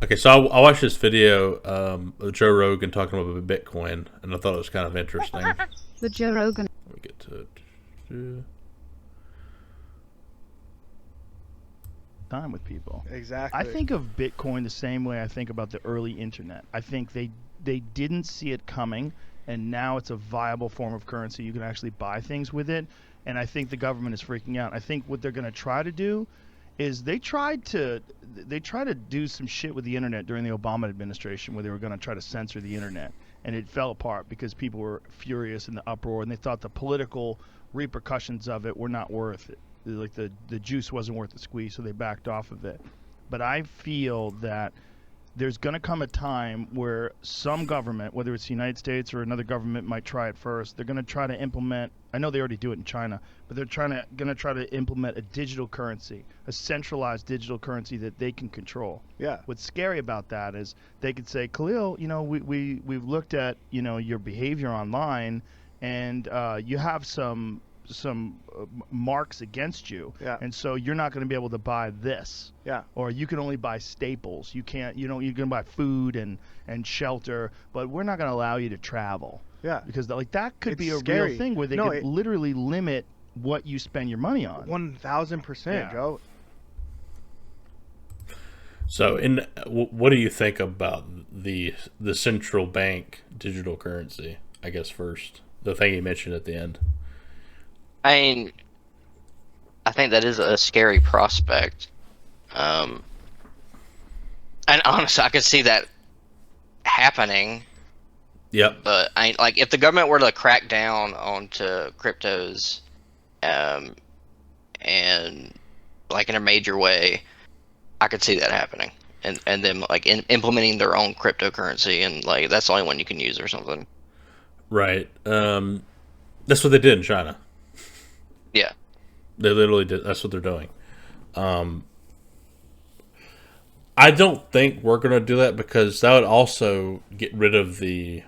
Okay, so I watched this video of Joe Rogan talking about Bitcoin, and I thought it was kind of interesting. Let The Joe Rogan. me get to it. Time with people. Exactly. I think of Bitcoin the same way I think about the early internet. I think they didn't see it coming, and now it's a viable form of currency. You can actually buy things with it, and I think the government is freaking out. I think what they're going to try to do is they tried to do some shit with the internet during the Obama administration, where they were going to try to censor the internet, and it fell apart because people were furious in the uproar, and they thought the political repercussions of it were not worth it. Like the juice wasn't worth the squeeze, so they backed off of it. But I feel that there's going to come a time where some government, whether it's the United States or another government, might try it first. They're going to try to implement. I know they already do it in China, but they're going to try to implement a digital currency, a centralized digital currency that they can control. Yeah. What's scary about that is they could say, Khalil, we've looked at your behavior online, and you have some marks against you, Yeah. and so you're not going to be able to buy this. Yeah. Or you can only buy staples. You can't. You can buy food and shelter, but we're not going to allow you to travel. Yeah. Because that could It's be a scary. real thing where they could literally limit what you spend your money on. 1000%, Yeah. Joe. So, what do you think about the central bank digital currency? I guess first, the thing you mentioned at the end. I mean, I think that is a scary prospect. And honestly, I could see that happening. Yep. But like if the government were to crack down onto cryptos, and like in a major way, I could see that happening, and them like implementing their own cryptocurrency, and like that's the only one you can use or something. Right. That's what they did in China. Yeah. They literally did. That's what they're doing. I don't think we're going to do that because that would also get rid of the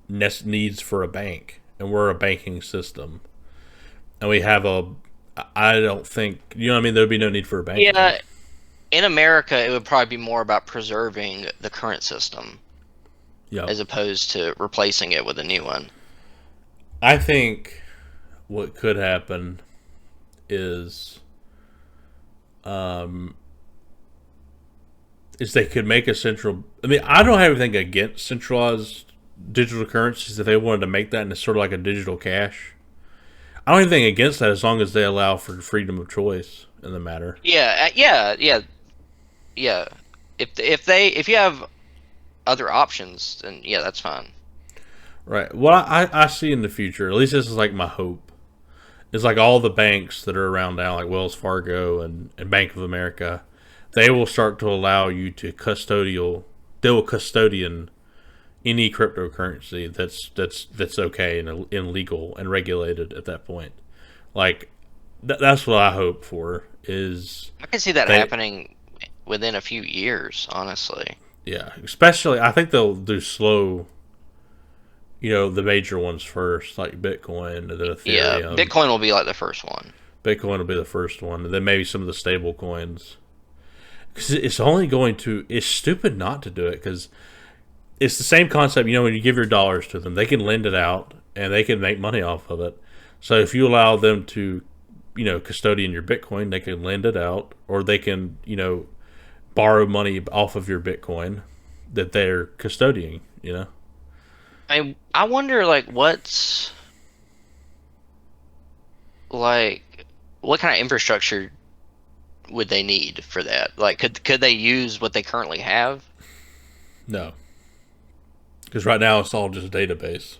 needs for a bank, and we're a banking system, and we have a. I don't think what I mean. There'd be no need for a bank. Yeah. In America, it would probably be more about preserving the current system, as opposed to replacing it with a new one. I think what could happen is they could make a central. I mean, I don't have anything against centralized digital currencies if they wanted to make that into sort of like a digital cash. I don't have anything against that as long as they allow for freedom of choice in the matter. Yeah. If you have other options, then yeah, that's fine. Right. What I see in the future, at least this is like my hope, is like all the banks that are around now, like Wells Fargo and Bank of America, they will start to allow you to they will custodian any cryptocurrency that's okay and legal and regulated at that point. Like that's what I hope for is I can see that happening within a few years, honestly. Yeah, especially I think they'll do slow. The major ones first, like Bitcoin, and then Ethereum. Yeah, Bitcoin will be like the first one. Bitcoin will be the first one, and then maybe some of the stable coins. Because it's only going to... It's stupid not to do it, because it's the same concept. When you give your dollars to them, they can lend it out, and they can make money off of it. So if you allow them to, custodian your Bitcoin, they can lend it out, or they can, borrow money off of your Bitcoin that they're custodying, I wonder, what kind of infrastructure would they need for that? Like, could they use what they currently have? No, because right now it's all just database.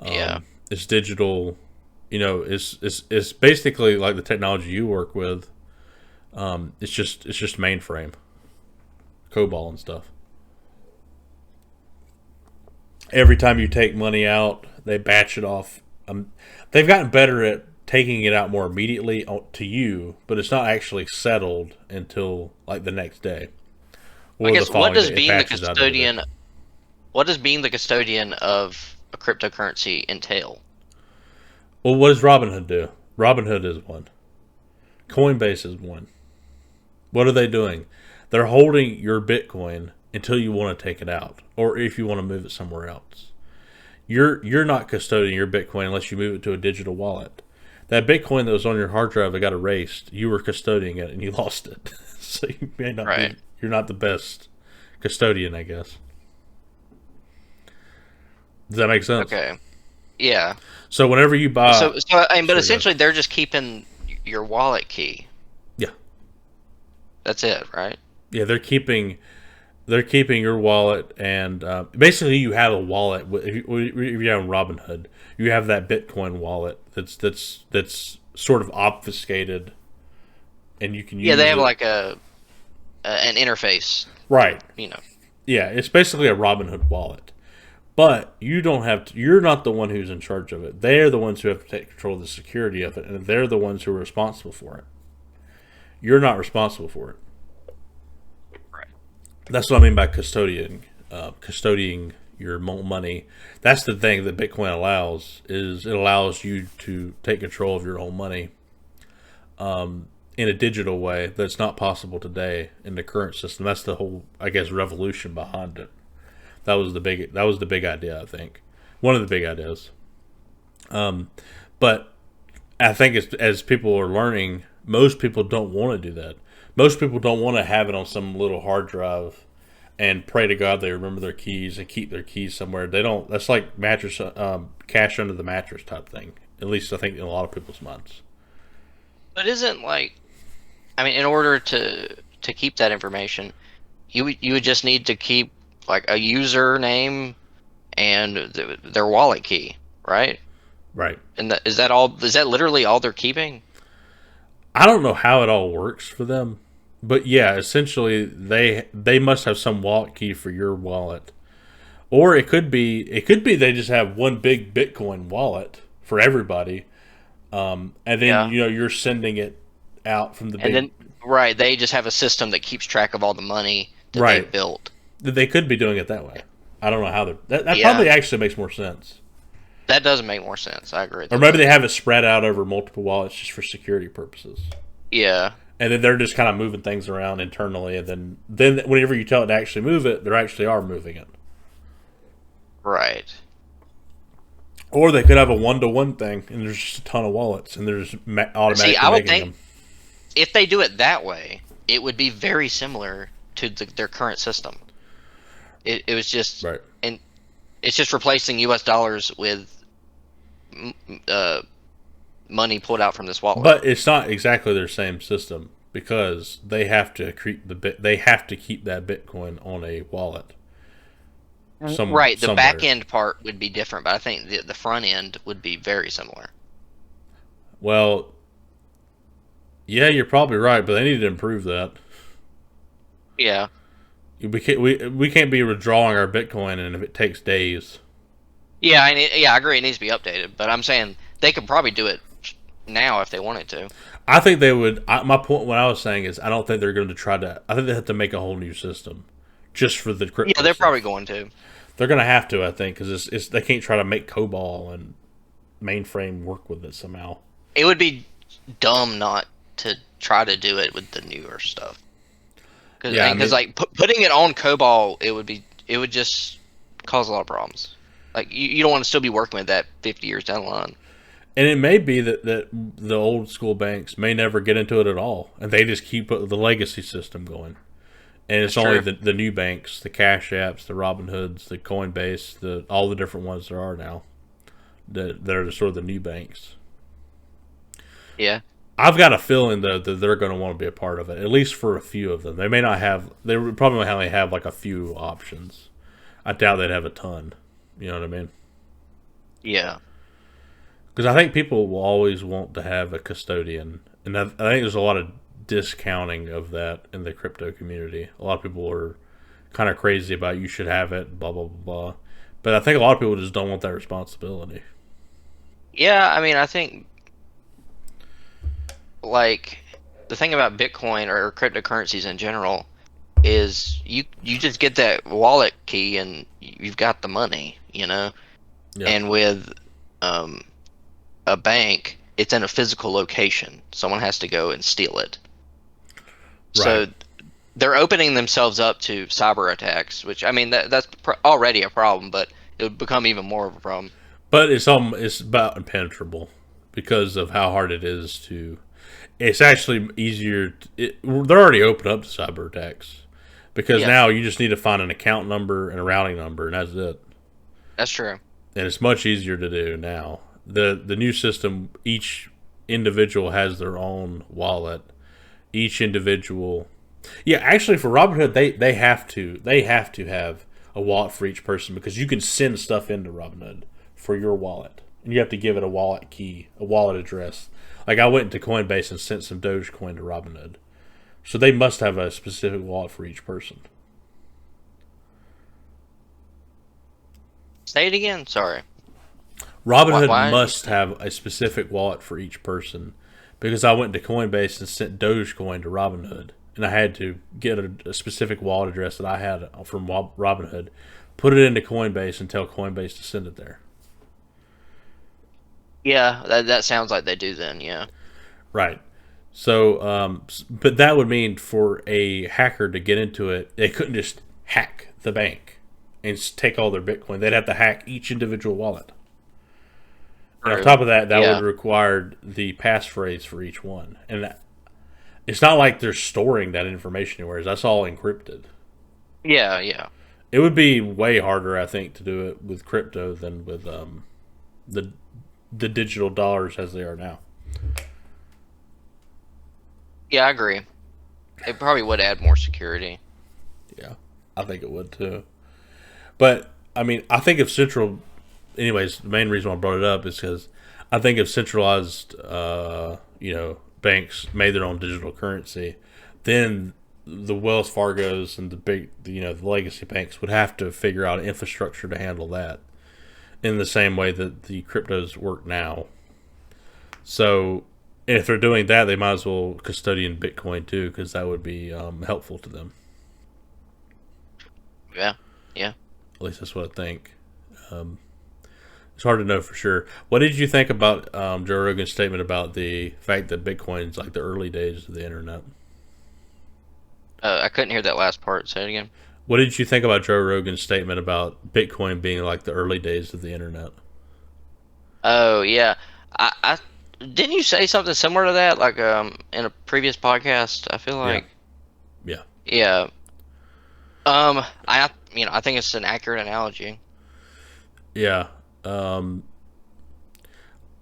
Yeah, it's digital. It's basically like the technology you work with. It's just mainframe, COBOL and stuff. Every time you take money out, they batch it off. They've gotten better at taking it out more immediately to you, but it's not actually settled until like the next day. I guess what does being the custodian of a cryptocurrency entail? Well, what does Robinhood do? Robinhood is one. Coinbase is one. What are they doing? They're holding your Bitcoin until you want to take it out, or if you want to move it somewhere else. You're not custodying your Bitcoin unless you move it to a digital wallet. That Bitcoin that was on your hard drive that got erased, you were custodying it and you lost it. So you may not be, you're not the best custodian, I guess. Does that make sense? Okay. Yeah. So whenever you buy, but essentially they're just keeping your wallet key. Yeah. That's it, right? Yeah, they're keeping your wallet, and basically you have a wallet. If you're on Robinhood, you have that Bitcoin wallet that's sort of obfuscated, and you can use. Yeah, they have like an interface, right? You know. Yeah, it's basically a Robinhood wallet, but you don't have to. You're not the one who's in charge of it. They're the ones who have to take control of the security of it, and they're the ones who are responsible for it. You're not responsible for it. That's what I mean by custodying your money. That's the thing that Bitcoin allows, is it allows you to take control of your own money in a digital way that's not possible today in the current system. That's the whole, I guess, revolution behind it. That was the big idea, I think. One of the big ideas. But I think as people are learning, most people don't want to do that. Most people don't want to have it on some little hard drive and pray to God they remember their keys and keep their keys somewhere. They don't. That's like mattress, cash under the mattress type thing. At least I think in a lot of people's minds. But isn't in order to keep that information, you would just need to keep like a username and their wallet key, right? Right. And is that all? Is that literally all they're keeping? I don't know how it all works for them. But yeah, essentially they must have some wallet key for your wallet, or it could be they just have one big Bitcoin wallet for everybody, and then you're sending it out from the. They just have a system that keeps track of all the money that they've built. They could be doing it that way. I don't know how that probably actually makes more sense. That does make more sense. I agree. Or maybe they have it spread out over multiple wallets just for security purposes. Yeah. And then they're just kind of moving things around internally, and then whenever you tell it to actually move it, they actually are moving it. Right. Or they could have a one-to-one thing, and there's just a ton of wallets, and they're just automatically I would making think them. If they do it that way, it would be very similar to their current system. It was just right, and it's just replacing U.S. dollars with money pulled out from this wallet. But it's not exactly their same system because they have to keep that Bitcoin on a wallet. Right, the back end part would be different, but I think the front end would be very similar. Well, yeah, you're probably right, but they need to improve that. Yeah. We can't be withdrawing our Bitcoin and if it takes days. Yeah, I agree. It needs to be updated, but I'm saying they could probably do it now if they wanted to. I think they would. My point, what I was saying is, I don't think they're going to try to. I think they have to make a whole new system, just for the crypto. Yeah, they're probably going to. They're going to have to, I think, because it's they can't try to make COBOL and mainframe work with it somehow. It would be dumb not to try to do it with the newer stuff. Because putting it on COBOL, it would just cause a lot of problems. Like you don't want to still be working with that 50 years down the line. And it may be that the old school banks may never get into it at all, and they just keep the legacy system going. And it's only the new banks, the Cash Apps, the Robinhoods, the Coinbase, all the different ones there are now that are sort of the new banks. Yeah. I've got a feeling, though, that they're going to want to be a part of it, at least for a few of them. They may not have, they probably only have like a few options. I doubt they'd have a ton. You know what I mean? Yeah. Because I think people will always want to have a custodian. And I think there's a lot of discounting of that in the crypto community. A lot of people are kind of crazy about you should have it, blah, blah, blah, blah. But I think a lot of people just don't want that responsibility. Yeah, I mean, I think, like, the thing about Bitcoin or cryptocurrencies in general is you just get that wallet key and you've got the money, you know? Yeah. And with a bank, it's in a physical location. Someone has to go and steal it. Right. So they're opening themselves up to cyber attacks, which I mean that's already a problem, but it would become even more of a problem. But it's about impenetrable because of how hard it is to. It's actually easier. They're already open up to cyber attacks because now you just need to find an account number and a routing number, and that's it. That's true. And it's much easier to do now. The new system, each individual has their own wallet. Each individual, actually for Robinhood, they have to have a wallet for each person because you can send stuff into Robinhood for your wallet, and you have to give it a wallet key, a wallet address. Like I went into Coinbase and sent some Dogecoin to Robinhood, so they must have a specific wallet for each person. Say it again. Sorry. Robinhood must have a specific wallet for each person because I went to Coinbase and sent Dogecoin to Robinhood, and I had to get a specific wallet address that I had from Robinhood, put it into Coinbase, and tell Coinbase to send it there. Yeah, that sounds like they do then, yeah. Right. So, but that would mean for a hacker to get into it, they couldn't just hack the bank and take all their Bitcoin. They'd have to hack each individual wallet. And on top of that, would require the passphrase for each one. And it's not like they're storing that information anywhere. That's all encrypted. Yeah, yeah. It would be way harder, I think, to do it with crypto than with the digital dollars as they are now. Yeah, I agree. It probably would add more security. Yeah, I think it would too. But, I mean, I think if anyways, the main reason why I brought it up is because I think if centralized, banks made their own digital currency, then the Wells Fargos and the legacy banks would have to figure out infrastructure to handle that in the same way that the cryptos work now. So, and if they're doing that, they might as well custodian Bitcoin too, because that would be helpful to them. Yeah, yeah. At least that's what I think. It's hard to know for sure. What did you think about Joe Rogan's statement about the fact that Bitcoin's like the early days of the internet? I couldn't hear that last part. Say it again. What did you think about Joe Rogan's statement about Bitcoin being like the early days of the internet? Oh yeah, I didn't you say something similar to that, like in a previous podcast? I feel like. Yeah. Yeah. I think it's an accurate analogy. Yeah.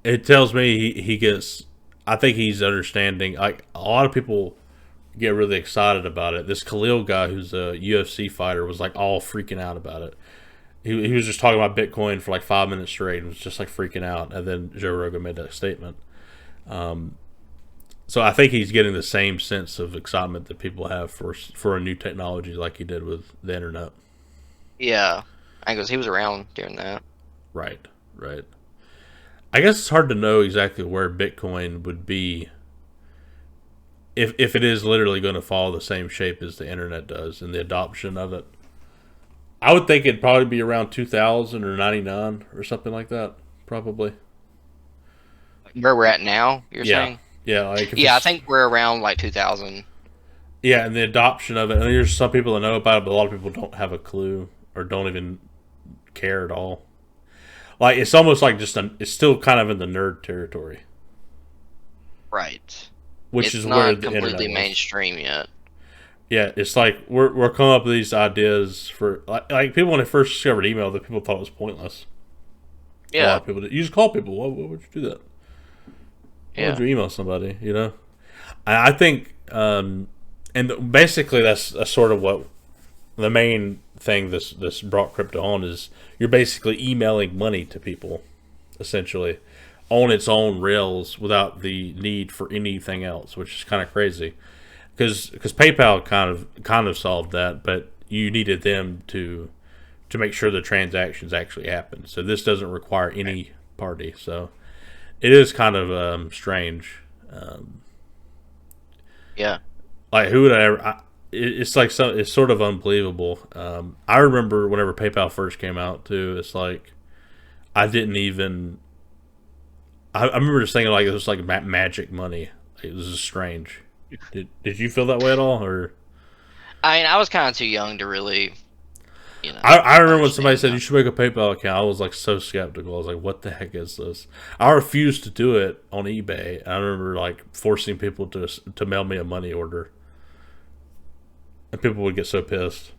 It tells me he gets. I think he's understanding. Like a lot of people get really excited about it. This Khalil guy, who's a UFC fighter, was like all freaking out about it. He was just talking about Bitcoin for like 5 minutes straight and was just like freaking out. And then Joe Rogan made that statement. So I think he's getting the same sense of excitement that people have for a new technology like he did with the internet. Yeah, I guess he was around during that. Right. I guess it's hard to know exactly where Bitcoin would be if it is literally going to follow the same shape as the internet does in the adoption of it. I would think it'd probably be around 2000 or 99 or something like that, probably. Where we're at now, you're saying? Yeah, I think we're around like 2000. Yeah, and the adoption of it. And there's some people that know about it, but a lot of people don't have a clue or don't even care at all. Like it's almost like it's still kind of in the nerd territory, right? Which it's is not where the completely internet was. Mainstream yet. Yeah, it's like we're coming up with these ideas for like people when they first discovered email, that people thought it was pointless. Yeah, a lot of people did. You just call people. Why would you do that? Why would you email somebody? You know, I think, and basically that's sort of what the main thing this brought crypto on is. You're basically emailing money to people, essentially, on its own rails without the need for anything else, which is kind of crazy. Because PayPal kind of solved that, but you needed them to make sure the transactions actually happen. So this doesn't require any party. So it is kind of strange. Yeah. Like who would I ever? It's like it's sort of unbelievable. I remember whenever PayPal first came out too. It's like I didn't even. I remember just thinking like it was like magic money. It was just strange. Did you feel that way at all, or? I mean, I was kind of too young to really, I remember when somebody said understand you should make a PayPal account. I was like so skeptical. I was like, "What the heck is this?" I refused to do it on eBay. I remember like forcing people to mail me a money order, and people would get so pissed.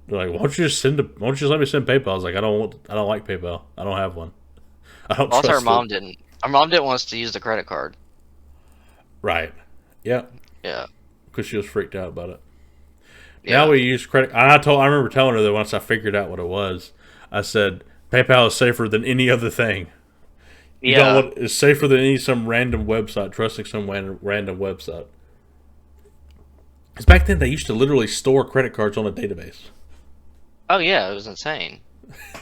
They're like, "Why don't you just let me send PayPal?" I was like, "I don't like PayPal. I don't have one. I don't Also, trust it." didn't. Our mom didn't want us to use the credit card. Right? Yeah, Yeah. because she was freaked out about it. Yeah. Now we use credit. I remember telling her that once I figured out what it was. I said PayPal is safer than any other thing. You Yeah. don't want it's safer than some random website. Trusting some random website. Because back then they used to literally store credit cards on a database. Oh yeah, it was insane.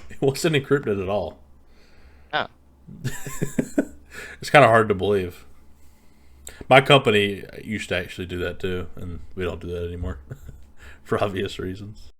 It wasn't encrypted at all. Oh. It's kind of hard to believe. My company used to actually do that too, and we don't do that anymore for obvious reasons.